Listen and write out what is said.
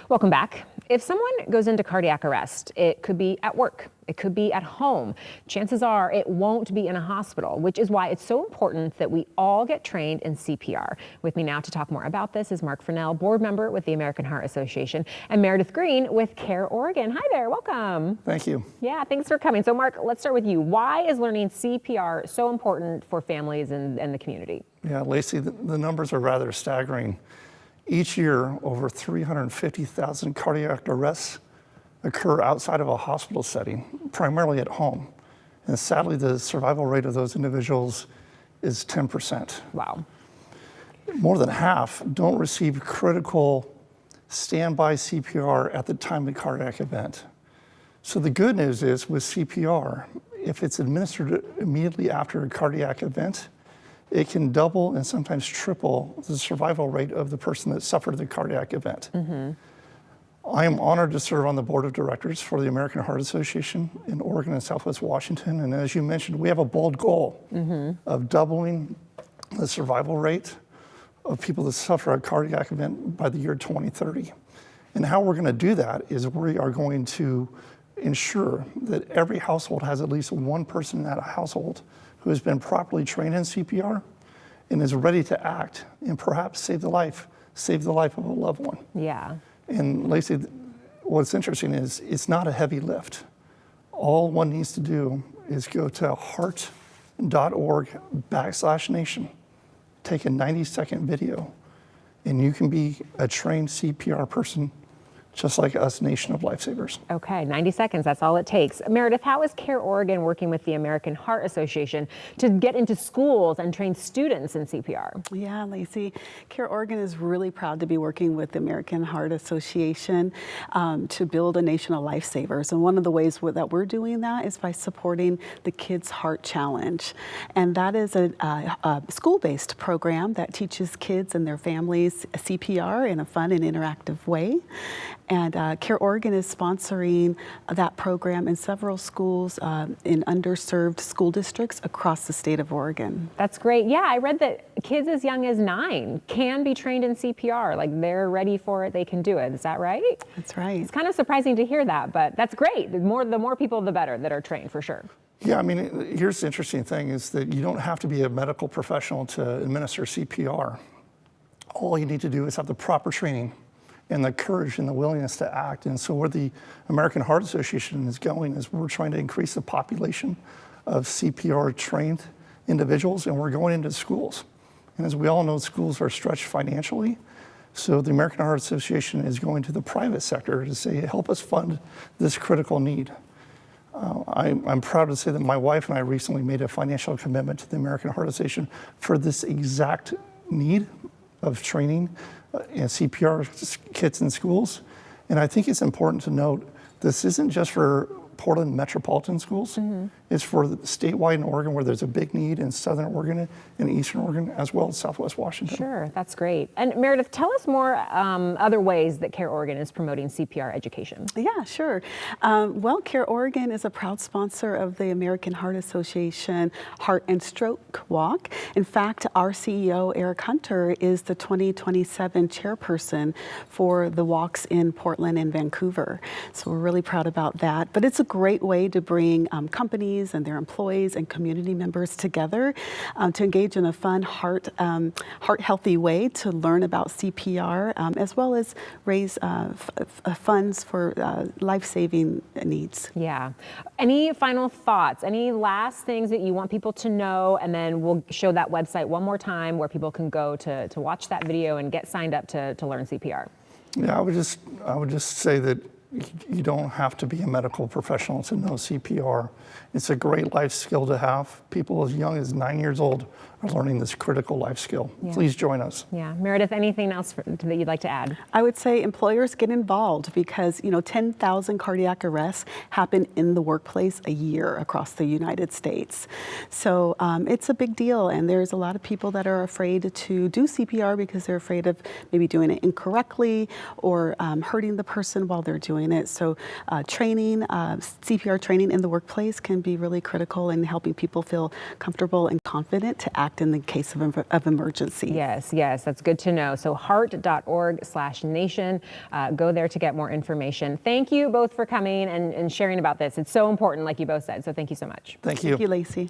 Welcome back. If someone goes into cardiac arrest, it could be at work, it could be at home. Chances are it won't be in a hospital, which is why it's so important that we all get trained in CPR. With me now to talk more about this is Mark Fennell, board member with the American Heart Association, and Meredith Green with CARE Oregon. Hi there, welcome. Thank you. Yeah, thanks for coming. So Mark, let's start with you. Why is learning CPR so important for families and the community? Yeah, Lacey, the numbers are rather staggering. Each year, over 350,000 cardiac arrests occur outside of a hospital setting, primarily at home. And sadly, the survival rate of those individuals is 10%. Wow. More than half don't receive critical standby CPR at the time of the cardiac event. So the good news is with CPR, if it's administered immediately after a cardiac event, it can double and sometimes triple the survival rate of the person that suffered the cardiac event. Mm-hmm. I am honored to serve on the board of directors for the American Heart Association in Oregon and Southwest Washington. And as you mentioned, we have a bold goal of doubling the survival rate of people that suffer a cardiac event by the year 2030. And how we're going to do that is we are going to ensure that every household has at least one person in that household who has been properly trained in CPR and is ready to act and perhaps save the life of a loved one. Yeah. And Lacey, what's interesting is it's not a heavy lift. All one needs to do is go to heart.org/nation, take a 90-second video, and you can be a trained CPR person just like us, Nation of Lifesavers. Okay, 90 seconds, that's all it takes. Meredith, how is CARE Oregon working with the American Heart Association to get into schools and train students in CPR? Yeah, Lacey, CARE Oregon is really proud to be working with the American Heart Association to build a Nation of Lifesavers. And one of the ways that we're doing that is by supporting the Kids Heart Challenge. And that is a school-based program that teaches kids and their families CPR in a fun and interactive way. And CARE Oregon is sponsoring that program in several schools in underserved school districts across the state of Oregon. That's great. Yeah, I read that kids as young as 9 can be trained in CPR. Like they're ready for it, they can do it. Is that right? That's right. It's kind of surprising to hear that, but that's great. The more people, the better that are trained for sure. Yeah, I mean, here's the interesting thing is that you don't have to be a medical professional to administer CPR. All you need to do is have the proper training and the courage and the willingness to act. And so where the American Heart Association is going is we're trying to increase the population of CPR trained individuals, and we're going into schools. And as we all know, schools are stretched financially. So the American Heart Association is going to the private sector to say, help us fund this critical need. I'm proud to say that my wife and I recently made a financial commitment to the American Heart Association for this exact need of training and CPR kits in schools. And I think it's important to note, this isn't just for Portland metropolitan schools. It's for statewide in Oregon where there's a big need in Southern Oregon and Eastern Oregon as well as Southwest Washington. Sure, that's great. And Meredith, tell us more other ways that CARE Oregon is promoting CPR education. Yeah, sure. Well, CARE Oregon is a proud sponsor of the American Heart Association Heart and Stroke Walk. In fact, our CEO, Eric Hunter, is the 2027 chairperson for the walks in Portland and Vancouver. So we're really proud about that. But it's a great way to bring companies and their employees and community members together to engage in a fun, heart-healthy way to learn about CPR, as well as raise funds for life-saving needs. Yeah. Any final thoughts? Any last things that you want people to know? And then we'll show that website one more time where people can go to watch that video and get signed up to learn CPR. Yeah, I would just say that you don't have to be a medical professional to know CPR. It's a great life skill to have. People as young as 9 years old are learning this critical life skill. Yeah. Please join us. Yeah. Meredith, anything else that you'd like to add? I would say employers get involved because, 10,000 cardiac arrests happen in the workplace a year across the United States. So it's a big deal, and there's a lot of people that are afraid to do CPR because they're afraid of maybe doing it incorrectly or hurting the person while they're doing it. So CPR training in the workplace can be really critical in helping people feel comfortable and confident to act act in the case of emergency. Yes, yes, that's good to know. So heart.org/nation. Go there to get more information. Thank you both for coming and sharing about this. It's so important, like you both said. So thank you so much. Thank you. Thank you, Lacey.